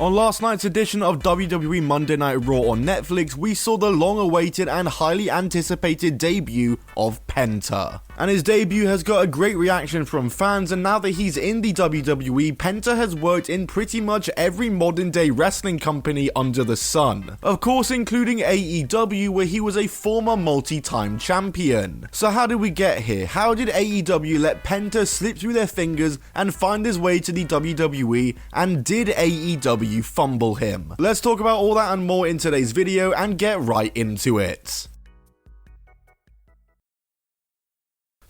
On last night's edition of WWE Monday Night Raw on Netflix, we saw the long-awaited and highly anticipated debut of Penta. And his debut has got a great reaction from fans, and now that he's in the WWE, Penta has worked in pretty much every modern day wrestling company under the sun. Of course, including AEW, where he was a former multi-time champion. So how did we get here? How did AEW let Penta slip through their fingers and find his way to the WWE, and did AEW fumble him? Let's talk about all that and more in today's video and get right into it.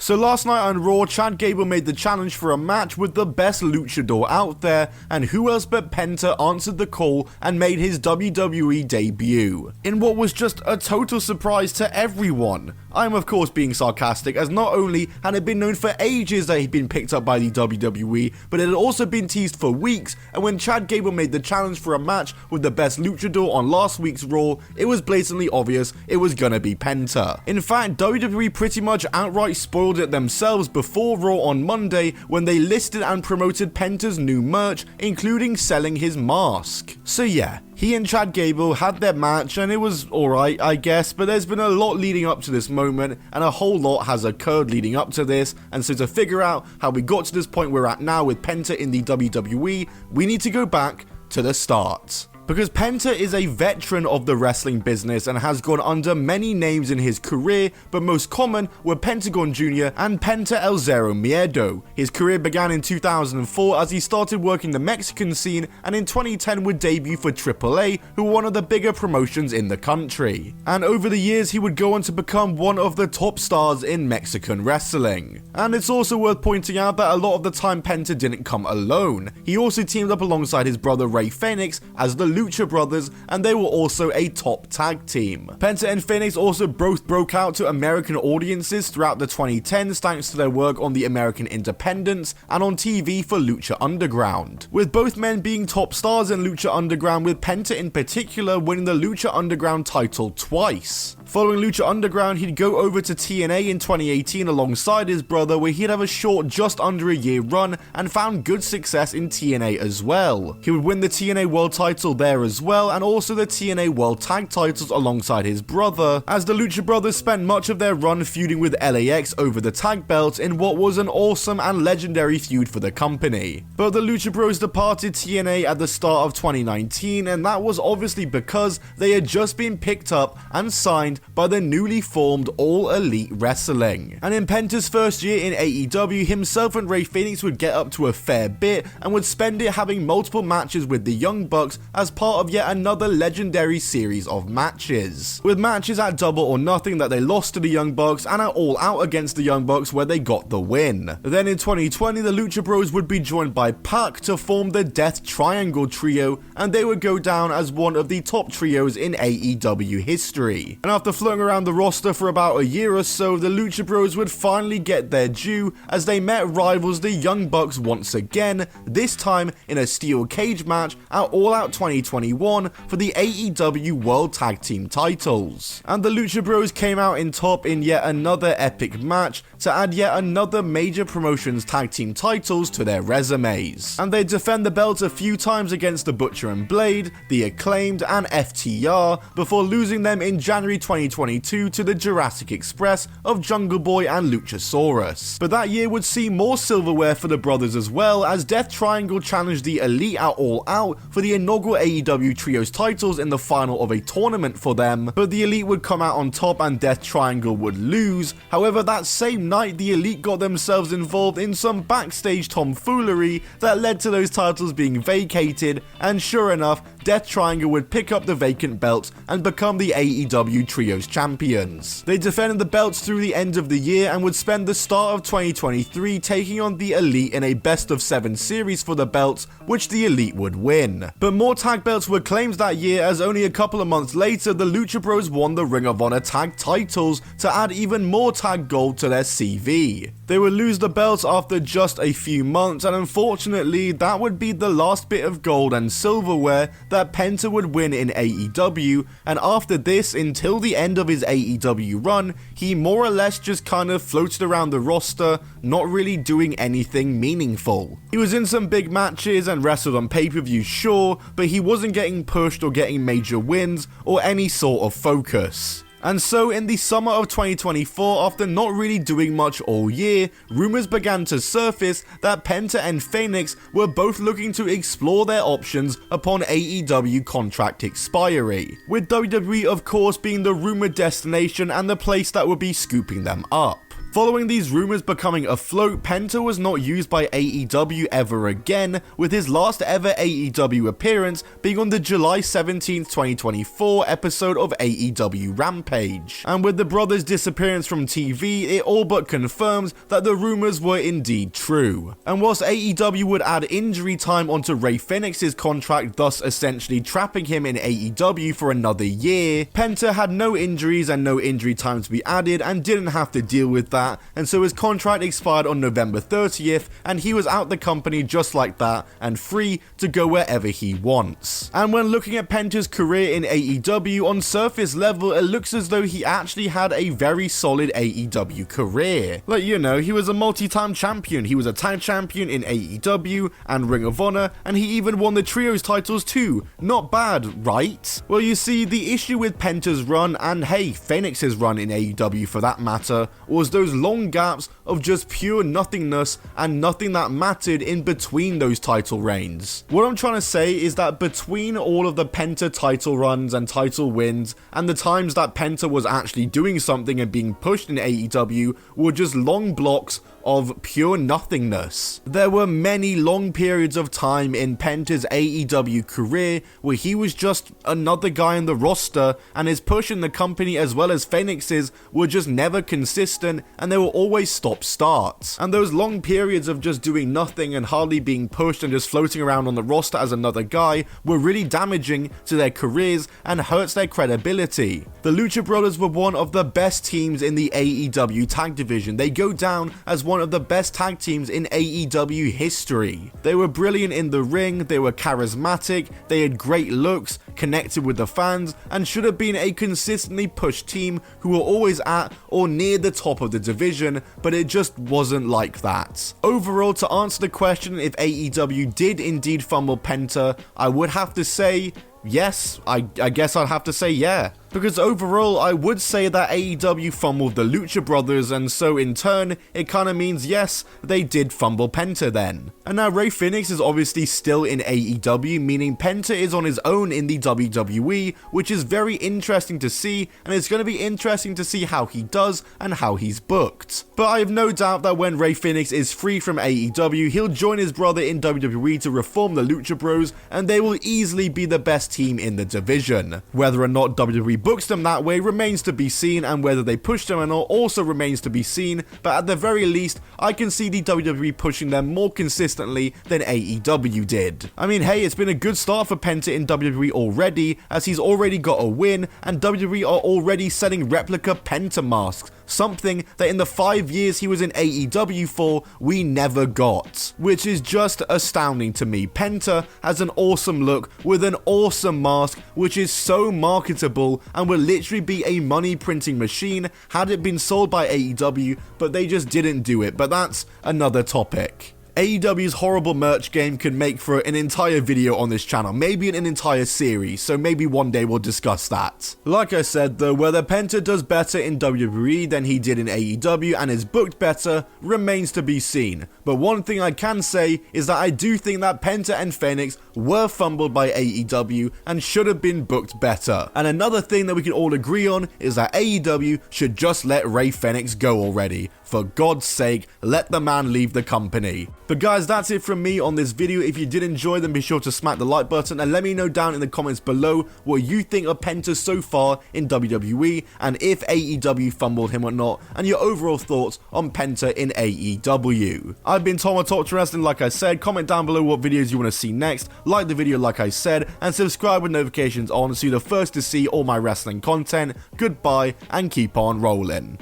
So last night on Raw, Chad Gable made the challenge for a match with the best luchador out there, and who else but Penta answered the call and made his WWE debut, in what was just a total surprise to everyone. I am of course being sarcastic, as not only had it been known for ages that he'd been picked up by the WWE, but it had also been teased for weeks, and when Chad Gable made the challenge for a match with the best luchador on last week's Raw, it was blatantly obvious it was gonna be Penta. In fact, WWE pretty much outright spoiled it themselves before Raw on Monday when they listed and promoted Penta's new merch, including selling his mask. So yeah, he and Chad Gable had their match and it was alright, I guess, but there's been a lot leading up to this moment and a whole lot has occurred leading up to this, and so to figure out how we got to this point we're at now with Penta in the WWE, we need to go back to the start. Because Penta is a veteran of the wrestling business and has gone under many names in his career, but most common were Pentagon Jr. and Penta El Zero Miedo. His career began in 2004 as he started working the Mexican scene, and in 2010 would debut for AAA, who were one of the bigger promotions in the country. And over the years he would go on to become one of the top stars in Mexican wrestling. And it's also worth pointing out that a lot of the time Penta didn't come alone. He also teamed up alongside his brother Rey Fenix as the Lucha Brothers, and they were also a top tag team. Penta and Phoenix also both broke out to American audiences throughout the 2010s thanks to their work on the American Independents and on TV for Lucha Underground, with both men being top stars in Lucha Underground, with Penta in particular winning the Lucha Underground title twice. Following Lucha Underground, he'd go over to TNA in 2018 alongside his brother, where he'd have a short just under a year run and found good success in TNA as well. He would win the TNA World title there as well, and also the TNA World Tag titles alongside his brother, as the Lucha Brothers spent much of their run feuding with LAX over the tag belts in what was an awesome and legendary feud for the company. But the Lucha Bros departed TNA at the start of 2019, and that was obviously because they had just been picked up and signed by the newly formed All Elite Wrestling. And in Penta's first year in AEW, himself and Rey Fenix would get up to a fair bit and would spend it having multiple matches with the Young Bucks as part of yet another legendary series of matches, with matches at Double or Nothing that they lost to the Young Bucks, and at All Out against the Young Bucks where they got the win. Then in 2020, the Lucha Bros would be joined by Pac to form the Death Triangle Trio, and they would go down as one of the top trios in AEW history. And after floating around the roster for about a year or so, the Lucha Bros would finally get their due as they met rivals the Young Bucks once again, this time in a steel cage match at All Out 2021 for the AEW World Tag Team titles. And the Lucha Bros came out in top in yet another epic match to add yet another major promotions tag team titles to their resumes. And they defend the belts a few times against the Butcher and Blade, the Acclaimed, and FTR before losing them in January 2022 to the Jurassic Express of Jungle Boy and Luchasaurus. But that year would see more silverware for the brothers as well, as Death Triangle challenged the Elite at All Out for the inaugural AEW Trios titles in the final of a tournament for them, but the Elite would come out on top and Death Triangle would lose. However, that same night, the Elite got themselves involved in some backstage tomfoolery that led to those titles being vacated, and sure enough, Death Triangle would pick up the vacant belts and become the AEW Trios champions. They defended the belts through the end of the year and would spend the start of 2023 taking on the Elite in a best of 7 series for the belts, which the Elite would win. But more tag belts were claimed that year, as only a couple of months later the Lucha Bros won the Ring of Honor tag titles to add even more tag gold to their CV. They would lose the belts after just a few months, and unfortunately that would be the last bit of gold and silverware that Penta would win in AEW, and after this, until the the end of his AEW run, he more or less just kind of floated around the roster, not really doing anything meaningful. He was in some big matches and wrestled on pay-per-views, sure, but he wasn't getting pushed or getting major wins or any sort of focus. And so in the summer of 2024, after not really doing much all year, rumors began to surface that Penta and Phoenix were both looking to explore their options upon AEW contract expiry, with WWE of course being the rumored destination and the place that would be scooping them up. Following these rumors becoming afloat, Penta was not used by AEW ever again, with his last ever AEW appearance being on the July 17th, 2024 episode of AEW Rampage. And with the brothers' disappearance from TV, it all but confirms that the rumors were indeed true. And whilst AEW would add injury time onto Rey Fenix's contract, thus essentially trapping him in AEW for another year, Penta had no injuries and no injury time to be added and didn't have to deal with that, and so his contract expired on November 30th and he was out the company just like that and free to go wherever he wants. And when looking at Penta's career in AEW, on surface level it looks as though he actually had a very solid AEW career. Like, you know, he was a multi-time champion, he was a tag champion in AEW and Ring of Honor, and he even won the trios titles too. Not bad, right? Well, you see, the issue with Penta's run, and hey, Phoenix's run in AEW for that matter, was those long gaps of just pure nothingness and nothing that mattered in between those title reigns. What I'm trying to say is that between all of the Penta title runs and title wins and the times that Penta was actually doing something and being pushed in AEW were just long blocks of pure nothingness. There were many long periods of time in Penta's AEW career where he was just another guy in the roster, and his push in the company as well as Phoenix's were just never consistent, and they were always stop-starts. And those long periods of just doing nothing and hardly being pushed and just floating around on the roster as another guy were really damaging to their careers and hurts their credibility. The Lucha Brothers were one of the best teams in the AEW tag division. They go down as one of the best tag teams in AEW history. They were brilliant in the ring, they were charismatic, they had great looks, connected with the fans, and should have been a consistently pushed team who were always at or near the top of the division, but it just wasn't like that. Overall, to answer the question if AEW did indeed fumble Penta, I would have to say yes. I guess I'd have to say yeah. Because overall, I would say that AEW fumbled the Lucha Brothers, and so in turn, it kinda means yes, they did fumble Penta then. And now Rey Fenix is obviously still in AEW, meaning Penta is on his own in the WWE, which is very interesting to see, and it's gonna be interesting to see how he does and how he's booked. But I have no doubt that when Rey Fenix is free from AEW, he'll join his brother in WWE to reform the Lucha Bros, and they will easily be the best team in the division. Whether or not WWE books them that way remains to be seen, and whether they push them or not also remains to be seen, but at the very least, I can see the WWE pushing them more consistently than AEW did. I mean, hey, it's been a good start for Penta in WWE already, as he's already got a win, and WWE are already selling replica Penta masks, something that in the 5 years he was in AEW for, we never got. Which is just astounding to me. Penta has an awesome look with an awesome mask, which is so marketable and would literally be a money printing machine had it been sold by AEW, but they just didn't do it. But that's another topic. AEW's horrible merch game could make for an entire video on this channel, maybe an entire series, so maybe one day we'll discuss that. Like I said though, whether Penta does better in WWE than he did in AEW and is booked better remains to be seen, but one thing I can say is that I do think that Penta and Phoenix were fumbled by AEW and should have been booked better. And another thing that we can all agree on is that AEW should just let Rey Fenix go already. For God's sake, let the man leave the company. But guys, that's it from me on this video. If you did enjoy, then be sure to smack the like button and let me know down in the comments below what you think of Penta so far in WWE, and if AEW fumbled him or not, and your overall thoughts on Penta in AEW. I've been Tom, I Talk to Wrestling, like I said. Comment down below what videos you want to see next, like the video like I said, and subscribe with notifications on so you're the first to see all my wrestling content. Goodbye, and keep on rolling.